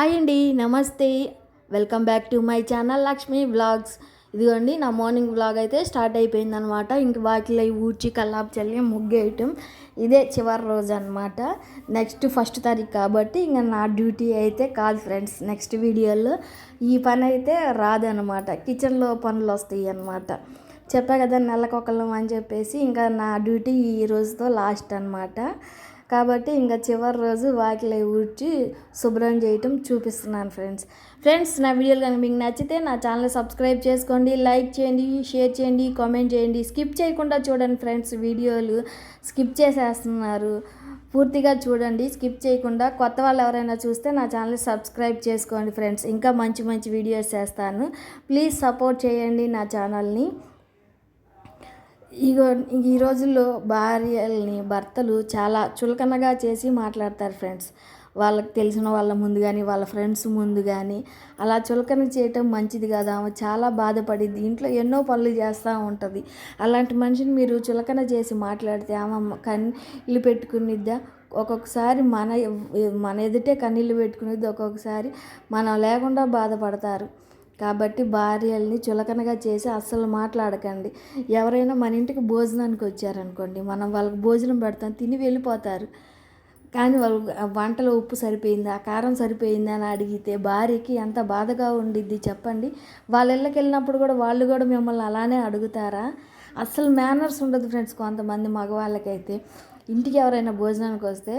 Hi అండి, నమస్తే. Welcome back to my channel Lakshmi vlogs. ఇదిగోండి నా మార్నింగ్ వ్లాగ్ అయితే స్టార్ట్ అయిపోయిందనమాట. ఇంక వాటిలో ఊడ్చి కల్లాపు చల్లి ముగ్గేయటం ఇదే చివరి రోజు అనమాట. నెక్స్ట్ 1st తారీఖు కాబట్టి ఇంకా నా డ్యూటీ అయితే కాదు ఫ్రెండ్స్. నెక్స్ట్ వీడియోలో ఈ పని అయితే రాదనమాట. కిచెన్లో పనులు వస్తాయి అన్నమాట. చెప్పా కదా నెలకొకళ్ళం అని చెప్పేసి, ఇంకా నా డ్యూటీ ఈ రోజుతో లాస్ట్ అనమాట. కాబట్టి ఇంకా చివరి రోజు వాకిలి ఊడ్చి శుభ్రం చేయటం చూపిస్తున్నాను ఫ్రెండ్స్. నా వీడియోలు కనుక మీకు నచ్చితే నా ఛానల్ సబ్స్క్రైబ్ చేసుకోండి, లైక్ చేయండి, షేర్ చేయండి, కామెంట్ చేయండి. స్కిప్ చేయకుండా చూడండి ఫ్రెండ్స్. వీడియోలు స్కిప్ చేసేస్తున్నారు, పూర్తిగా చూడండి స్కిప్ చేయకుండా. కొత్త వాళ్ళు ఎవరైనా చూస్తే నా ఛానల్ సబ్స్క్రైబ్ చేసుకోండి ఫ్రెండ్స్. ఇంకా మంచి మంచి వీడియోస్ చేస్తాను, ప్లీజ్ సపోర్ట్ చేయండి నా ఛానల్ని. ఈ రోజుల్లో భార్యల్ని భర్తలు చాలా చులకనగా చేసి మాట్లాడతారు ఫ్రెండ్స్. వాళ్ళకి తెలిసిన వాళ్ళ ముందు కానీ వాళ్ళ ఫ్రెండ్స్ ముందు కానీ అలా చులకన చేయటం మంచిది కాదు. ఆమె చాలా బాధపడింది, ఇంట్లో ఎన్నో పనులు చేస్తూ ఉంటుంది. అలాంటి మనిషిని మీరు చులకన చేసి మాట్లాడితే ఆమె కన్నీళ్ళు పెట్టుకునిద్దా? ఒక్కొక్కసారి మన ఎదుటే కన్నీళ్ళు పెట్టుకునేది, ఒక్కొక్కసారి మనం లేకుండా బాధపడతారు. కాబట్టి భార్యల్ని చులకనగా చేసి అస్సలు మాట్లాడకండి. ఎవరైనా మన ఇంటికి భోజనానికి వచ్చారనుకోండి, మనం వాళ్ళకి భోజనం పెడతాం, తిని వెళ్ళిపోతారు. కానీ వాళ్ళు వంటలో ఉప్పు సరిపోయిందా, కారం సరిపోయిందా అని అడిగితే భార్యకి ఎంత బాధగా ఉండిద్ది చెప్పండి. వాళ్ళ ఇళ్ళకి వెళ్ళినప్పుడు కూడా వాళ్ళు కూడా మిమ్మల్ని అలానే అడుగుతారా? అస్సలు మేనర్స్ ఉండదు ఫ్రెండ్స్. కొంతమంది మగవాళ్ళకైతే ఇంటికి ఎవరైనా భోజనానికి వస్తే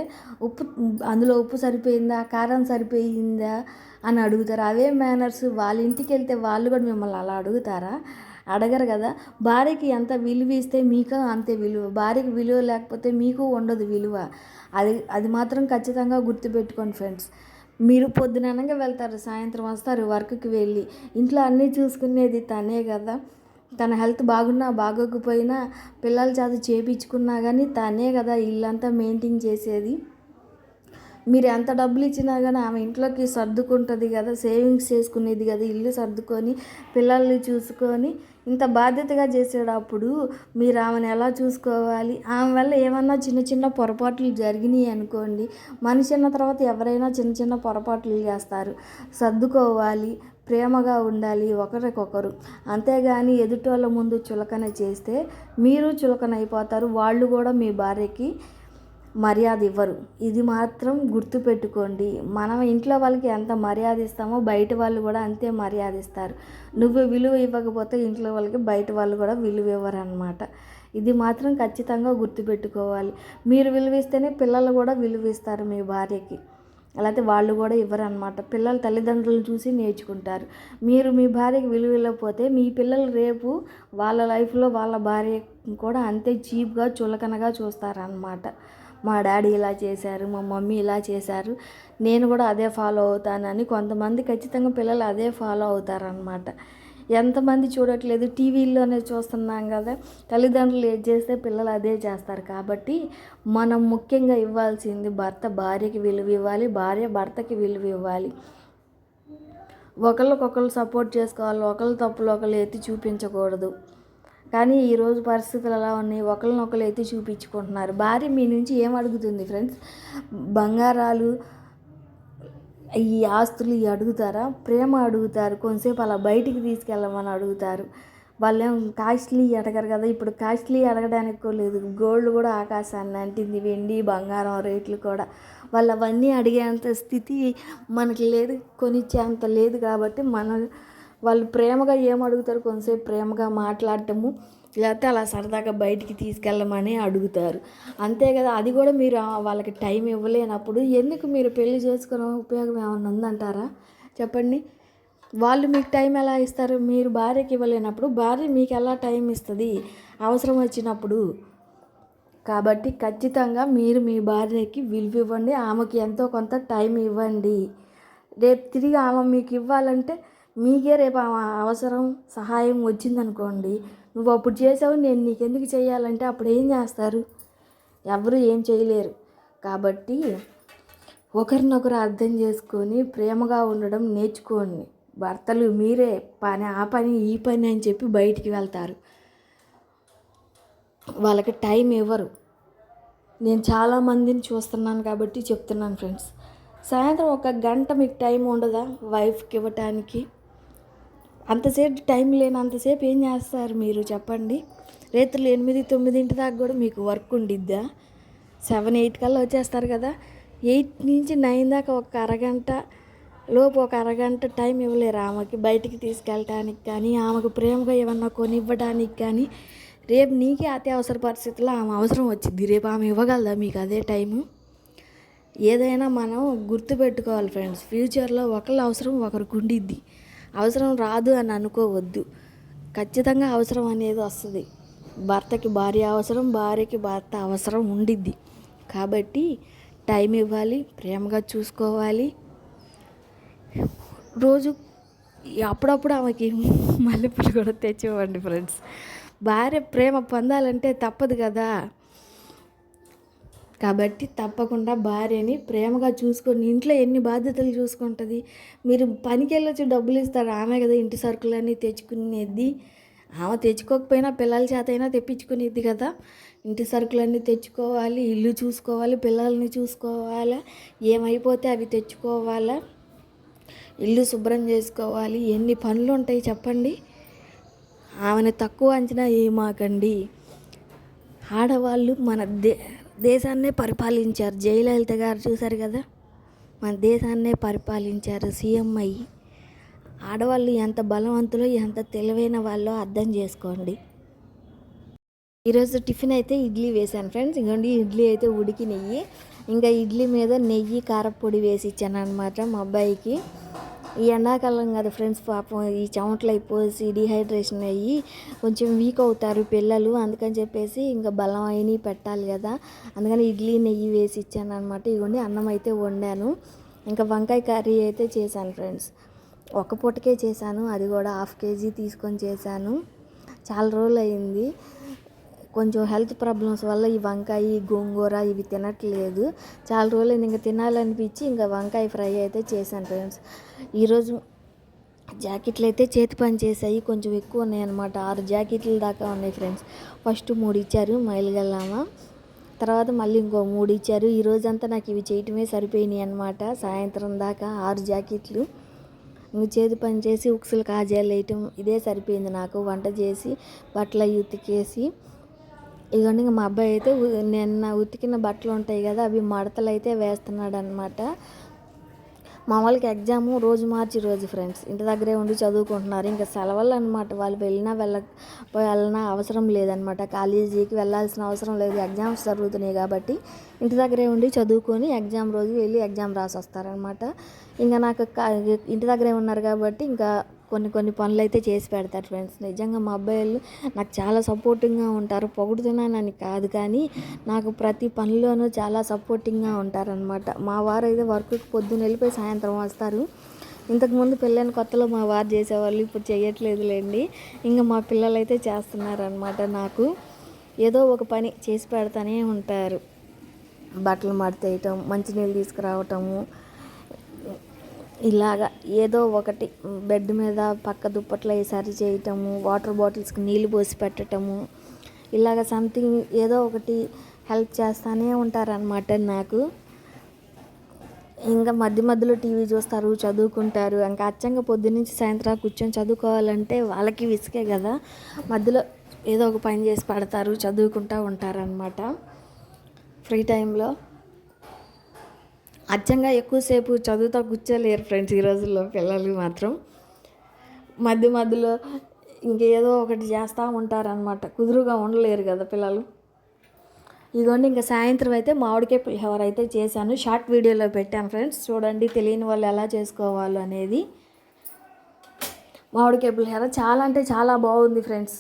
అందులో ఉప్పు సరిపోయిందా, కారం సరిపోయిందా అని అడుగుతారు. అవే మేనర్స్. వాళ్ళ ఇంటికి వెళ్తే వాళ్ళు కూడా మిమ్మల్ని అలా అడుగుతారా? అడగరు కదా. భార్యకి ఎంత విలువ ఇస్తే మీకు అంతే విలువ, భార్యకి విలువ లేకపోతే మీకు ఉండదు విలువ. అది మాత్రం ఖచ్చితంగా గుర్తుపెట్టుకోండి ఫ్రెండ్స్. మీరు పొద్దుననగా వెళ్తారు, సాయంత్రం వస్తారు వర్క్కి వెళ్ళి. ఇంట్లో అన్నీ చూసుకునేది తనే కదా. తన హెల్త్ బాగున్నా బాగోకపోయినా పిల్లల చేత చేపించుకున్నా కానీ తనే కదా ఇల్లంతా మెయింటైన్ చేసేది. మీరు ఎంత డబ్బులు ఇచ్చినా కానీ ఆమె ఇంట్లోకి సర్దుకుంటుంది కదా, సేవింగ్స్ చేసుకునేది కదా, ఇల్లు సర్దుకొని పిల్లల్ని చూసుకొని ఇంత బాధ్యతగా చేసేటప్పుడు మీరు ఆమెను ఎలా చూసుకోవాలి? ఆమె వల్ల ఏమన్నా చిన్న చిన్న పొరపాట్లు జరిగినాయి అనుకోండి, మనిషి అన్న తర్వాత ఎవరైనా చిన్న చిన్న పొరపాట్లు చేస్తారు. సర్దుకోవాలి, ప్రేమగా ఉండాలి ఒకరికొకరు. అంతేగాని ఎదుటోళ్ళ ముందు చులకన చేస్తే మీరు చులకన అయిపోతారు, వాళ్ళు కూడా మీ భార్యకి మర్యాద ఇవ్వరు. ఇది మాత్రం గుర్తుపెట్టుకోండి. మనం ఇంట్లో వాళ్ళకి ఎంత మర్యాద ఇస్తామో బయట వాళ్ళు కూడా అంతే మర్యాద ఇస్తారు. నువ్వు విలువ ఇవ్వకపోతే ఇంట్లో వాళ్ళకి బయట వాళ్ళు కూడా విలువ ఇవ్వరు అన్నమాట. ఇది మాత్రం ఖచ్చితంగా గుర్తుపెట్టుకోవాలి. మీరు విలువ ఇస్తేనే పిల్లలు కూడా విలువ ఇస్తారు మీ భార్యకి, అలాగే వాళ్ళు కూడా ఇవ్వరు అనమాట. పిల్లలు తల్లిదండ్రులను చూసి నేర్చుకుంటారు. మీరు మీ భార్యకి విలువ ఇవ్వకపోతే మీ పిల్లలు రేపు వాళ్ళ లైఫ్లో వాళ్ళ భార్య కూడా అంతే చీప్గా చులకనగా చూస్తారనమాట. మా డాడీ ఇలా చేశారు, మా మమ్మీ ఇలా చేశారు, నేను కూడా అదే ఫాలో అవుతానని కొంతమంది ఖచ్చితంగా పిల్లలు అదే ఫాలో అవుతారనమాట. ఎంతమంది చూడట్లేదు, టీవీల్లోనే చూస్తున్నాం కదా. తల్లిదండ్రులు ఏది చేస్తే పిల్లలు అదే చేస్తారు. కాబట్టి మనం ముఖ్యంగా ఇవ్వాల్సింది భర్త భార్యకి విలువ ఇవ్వాలి, భార్య భర్తకి విలువ ఇవ్వాలి. ఒకళ్ళకొకళ్ళు సపోర్ట్ చేసుకోవాలి, ఒకళ్ళ తప్పులు ఒకళ్ళు ఎత్తి చూపించకూడదు. కానీ ఈరోజు పరిస్థితులు ఎలా ఉన్నాయి, ఒకరినొకరు ఎత్తి చూపించుకుంటున్నారు. భార్య మీ నుంచి ఏం అడుగుతుంది ఫ్రెండ్స్? బంగారాలు, ఈ ఆస్తులు అడుగుతారా? ప్రేమ అడుగుతారు, కొంతసేపు అలా బయటికి తీసుకెళ్ళమని అడుగుతారు. వాళ్ళేం కాస్ట్లీ అడగరు కదా. ఇప్పుడు కాస్ట్లీ అడగడానికి లేదు, గోల్డ్ కూడా ఆకాశాన్ని అంటింది, వెండి బంగారం రేట్లు కూడా. వాళ్ళు అవన్నీ అడిగేంత స్థితి మనకి లేదు, కొనిచ్చేంత లేదు. కాబట్టి వాళ్ళు ప్రేమగా ఏం అడుగుతారు? కొంతసేపు ప్రేమగా మాట్లాడటము, లేకపోతే అలా సరదాగా బయటికి తీసుకెళ్ళమని అడుగుతారు, అంతే కదా. అది కూడా మీరు వాళ్ళకి టైం ఇవ్వలేనప్పుడు ఎందుకు మీరు పెళ్లి చేసుకునే ఉపయోగం ఏమైనా ఉందంటారా చెప్పండి? వాళ్ళు మీకు టైం ఎలా ఇస్తారు? మీరు భార్యకి ఇవ్వలేనప్పుడు భార్య మీకు ఎలా టైం ఇస్తుంది అవసరం వచ్చినప్పుడు? కాబట్టి ఖచ్చితంగా మీరు మీ భార్యకి విలువ ఇవ్వండి, ఆమెకి ఎంతో కొంత టైం ఇవ్వండి. రేపు తిరిగి ఆమె మీకు ఇవ్వాలంటే మీకే రేపు అవసరం సహాయం వచ్చిందనుకోండి, నువ్వు అప్పుడు చేసావు నేను నీకెందుకు చేయాలంటే అప్పుడు ఏం చేస్తారు? ఎవరు ఏం చేయలేరు. కాబట్టి ఒకరినొకరు అర్థం చేసుకొని ప్రేమగా ఉండడం నేర్చుకోండి. భర్తలు మీరే ఆ పని ఈ పని అని చెప్పి బయటికి వెళ్తారు, వాళ్ళకి టైం ఇవ్వరు. నేను చాలామందిని చూస్తున్నాను కాబట్టి చెప్తున్నాను ఫ్రెండ్స్. సాయంత్రం ఒక గంట మీకు టైం ఉండదా వైఫ్కి ఇవ్వటానికి? అంతసేపు టైం లేనంతసేపు ఏం చేస్తారు మీరు చెప్పండి? రాత్రులు 8, 9 దాకా కూడా మీకు వర్క్ ఉండిద్దా? 7, 8 కల్లా వచ్చేస్తారు కదా. 8 నుంచి 9 దాకా ఒక అరగంట లోపు ఒక అరగంట టైం ఇవ్వలేరు ఆమెకి బయటికి తీసుకెళ్ళటానికి కానీ, ఆమెకు ప్రేమగా ఏమన్నా కొనివ్వడానికి కానీ? రేపు నీకే అత్యవసర పరిస్థితుల్లో ఆమె అవసరం వచ్చింది, రేపు ఆమె ఇవ్వగలదా మీకు అదే టైము? ఏదైనా మనం గుర్తుపెట్టుకోవాలి ఫ్రెండ్స్, ఫ్యూచర్లో ఒకళ్ళ అవసరం ఒకరికి ఉండిద్ది. అవసరం రాదు అని అనుకోవద్దు, ఖచ్చితంగా అవసరం అనేది వస్తుంది. భర్తకి భార్య అవసరం, భార్యకి భర్త అవసరం ఉండిద్ది. కాబట్టి టైం ఇవ్వాలి, ప్రేమగా చూసుకోవాలి. రోజు అప్పుడప్పుడు ఆమెకి మల్లెపూలు కూడా తెచ్చివ్వండి ఫ్రెండ్స్. భార్య ప్రేమ పొందాలంటే తప్పదు కదా. కాబట్టి తప్పకుండా భార్యని ప్రేమగా చూసుకొని, ఇంట్లో ఎన్ని బాధ్యతలు చూసుకుంటుంది. మీరు పనికి వెళ్ళొచ్చి డబ్బులు ఇస్తారు, ఆమె కదా ఇంటి సరుకులన్నీ తెచ్చుకునేది. ఆమె తెచ్చుకోకపోయినా పిల్లల చేత అయినా తెప్పించుకునేది కదా. ఇంటి సరుకులన్నీ తెచ్చుకోవాలి, ఇల్లు చూసుకోవాలి, పిల్లల్ని చూసుకోవాలి, ఏమైపోతే అవి తెచ్చుకోవాలా, ఇల్లు శుభ్రం చేసుకోవాలి. ఎన్ని పనులు ఉంటాయి చెప్పండి. ఆమెను తక్కువ అంచనా వేయమాకండి. ఆడవాళ్ళు మన దేశాన్నే పరిపాలించారు. జయలలిత గారు చూశారు కదా, మన దేశాన్నే పరిపాలించారు సీఎం అయ్యి. ఆడవాళ్ళు ఎంత బలవంతులో ఎంత తెలివైన వాళ్ళో అర్థం చేసుకోండి. ఈరోజు టిఫిన్ అయితే ఇడ్లీ వేశాను ఫ్రెండ్స్. ఇంకోండి ఇడ్లీ అయితే ఉడికినాయి. ఇంకా ఇడ్లీ మీద నెయ్యి కారపొడి వేసి ఇచ్చాను అనమాట మా అబ్బాయికి. ఈ ఎండాకాలం కదా ఫ్రెండ్స్, పాపం ఈ చెమటలు అయిపోసి డిహైడ్రేషన్ అయ్యి కొంచెం వీక్ అవుతారు పిల్లలు. అందుకని చెప్పేసి ఇంకా బలం అయినవి పెట్టాలి కదా, అందుకని ఇడ్లీ నెయ్యి వేసి ఇచ్చాను అనమాట. ఇవ్వండి అన్నం అయితే వండాను. ఇంకా వంకాయ కర్రీ అయితే చేశాను ఫ్రెండ్స్. ఒక పూటకే చేశాను, అది కూడా 1/2 kg తీసుకొని చేశాను. చాలా రోజులు అయింది, కొంచెం హెల్త్ ప్రాబ్లమ్స్ వల్ల ఈ వంకాయ గోంగూర ఇవి తినట్లేదు. చాలా రోజులు ఇంకా తినాలనిపించి ఇంకా వంకాయ ఫ్రై అయితే చేశాను ఫ్రెండ్స్. ఈరోజు జాకెట్లు అయితే చేతి పని చేసాయి, కొంచెం ఎక్కువ ఉన్నాయి అనమాట. 6 జాకెట్లు దాకా ఉన్నాయి ఫ్రెండ్స్. ఫస్ట్ 3 ఇచ్చారు మైలుగల్లామా, తర్వాత మళ్ళీ ఇంకో 3 ఇచ్చారు. ఈ రోజంతా నాకు ఇవి చేయటమే సరిపోయినాయి అనమాట. సాయంత్రం దాకా 6 జాకెట్లు ఇంక చేతి పని చేసి ఉక్సులు కాజాలు వేయటం ఇదే సరిపోయింది నాకు. వంట చేసి బట్టలు ఉతికేసి ఇవన్నీ ఇంకా మా అబ్బాయి అయితే నిన్న ఉతికిన బట్టలు ఉంటాయి కదా, అవి మడతలు అయితే వేస్తున్నాడు అనమాట. మా వాళ్ళకి ఎగ్జాము రోజు మార్చి రోజు ఫ్రెండ్స్. ఇంటి దగ్గరే ఉండి చదువుకుంటున్నారు. ఇంకా సెలవులు అనమాట. వాళ్ళు వెళ్ళినా అవసరం లేదనమాట. కాలేజీకి వెళ్ళాల్సిన అవసరం లేదు, ఎగ్జామ్స్ జరుగుతున్నాయి కాబట్టి ఇంటి దగ్గరే ఉండి చదువుకొని ఎగ్జామ్ రోజు వెళ్ళి ఎగ్జామ్ రాసి వస్తారనమాట. ఇంకా నాకు ఇంటి దగ్గరే ఉన్నారు కాబట్టి ఇంకా కొన్ని పనులు అయితే చేసి పెడతారు ఫ్రెండ్స్. నిజంగా మా అబ్బాయిలు నాకు చాలా సపోర్టింగ్గా ఉంటారు. పొగుడుతున్నానని కాదు కానీ నాకు ప్రతి పనిలోనూ చాలా సపోర్టింగ్గా ఉంటారనమాట. మా వారు అయితే వర్క్కి పొద్దున్న వెళ్ళిపోయి సాయంత్రం వస్తారు. ఇంతకుముందు పెళ్ళైన కొత్తలో మా వారు చేసేవాళ్ళు, ఇప్పుడు చేయట్లేదులేండి. ఇంకా మా పిల్లలు అయితే చేస్తున్నారనమాట. నాకు ఏదో ఒక పని చేసి పెడతానే ఉంటారు. బట్టలు మడతేయటం, మంచినీళ్ళు తీసుకురావటము, ఇలాగా ఏదో ఒకటి బెడ్ మీద పక్క దుప్పట్లు సరి చేయటము, వాటర్ బాటిల్స్కి నీళ్ళు పోసి పెట్టటము, ఇలాగ సంథింగ్ ఏదో ఒకటి హెల్ప్ చేస్తూనే ఉంటారనమాట నాకు. ఇంకా మధ్యలో టీవీ చూస్తారు, చదువుకుంటారు. ఇంకా అచ్చంగా పొద్దున్నుంచి సాయంత్రం కూర్చొని చదువుకోవాలంటే వాళ్ళకి విసిగే కదా. మధ్యలో ఏదో ఒక పని చేసి పెడతారు, చదువుకుంటూ ఉంటారనమాట ఫ్రీ టైంలో. అచ్చంగా ఎక్కువసేపు చదువుతూ కూర్చోలేరు ఫ్రెండ్స్ ఈ రోజుల్లో పిల్లలు మాత్రం. మధ్యలో ఇంకేదో ఒకటి చేస్తూ ఉంటారనమాట, కుదురుగా ఉండలేరు కదా పిల్లలు. ఇదిగోండి ఇంకా సాయంత్రం అయితే మామిడికాయ పులిహోర అయితే చేశాను. షార్ట్ వీడియోలో పెట్టాను ఫ్రెండ్స్, చూడండి. తెలియని వాళ్ళు ఎలా చేసుకోవాలో అనేది. మామిడికాయ పులిహోర చాలా అంటే చాలా బాగుంది ఫ్రెండ్స్.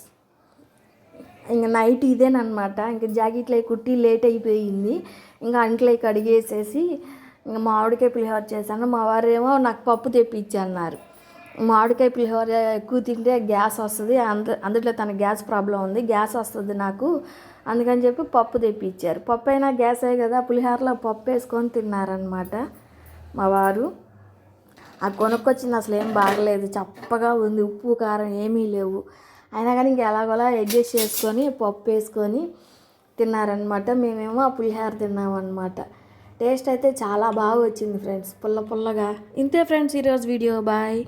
ఇంకా నైట్ ఇదేనమాట. ఇంకా జాకెట్లు కుట్టి లేట్ అయిపోయింది. ఇంకా అంట్లో కడిగేసేసి ఇంకా మామిడికాయ పులిహోర చేశాను. మా వారేమో నాకు పప్పు తెప్పించి అన్నారు. మామిడికాయ పులిహోర ఎక్కువ తింటే గ్యాస్ వస్తుంది, అందులో తన గ్యాస్ ప్రాబ్లం ఉంది, గ్యాస్ వస్తుంది నాకు, అందుకని చెప్పి పప్పు తెప్పించారు. పప్పు అయినా గ్యాసే కదా, పులిహోరలో పప్పు వేసుకొని తిన్నారనమాట మా వారు. ఆ కొనుక్కొచ్చింది అసలు ఏం బాగలేదు, చప్పగా ఉంది, ఉప్పు కారం ఏమీ లేవు. అయినా కానీ ఇంక ఎలాగోలా అడ్జస్ట్ చేసుకొని పప్పు వేసుకొని తిన్నారనమాట. మేమేమో ఆ పులిహోర తిన్నామన్నమాట. టేస్ట్ అయితే చాలా బాగా వచ్చింది ఫ్రెండ్స్, పుల్ల పుల్లగా. ఇంతే ఫ్రెండ్స్ ఈరోజు వీడియో. బాయ్.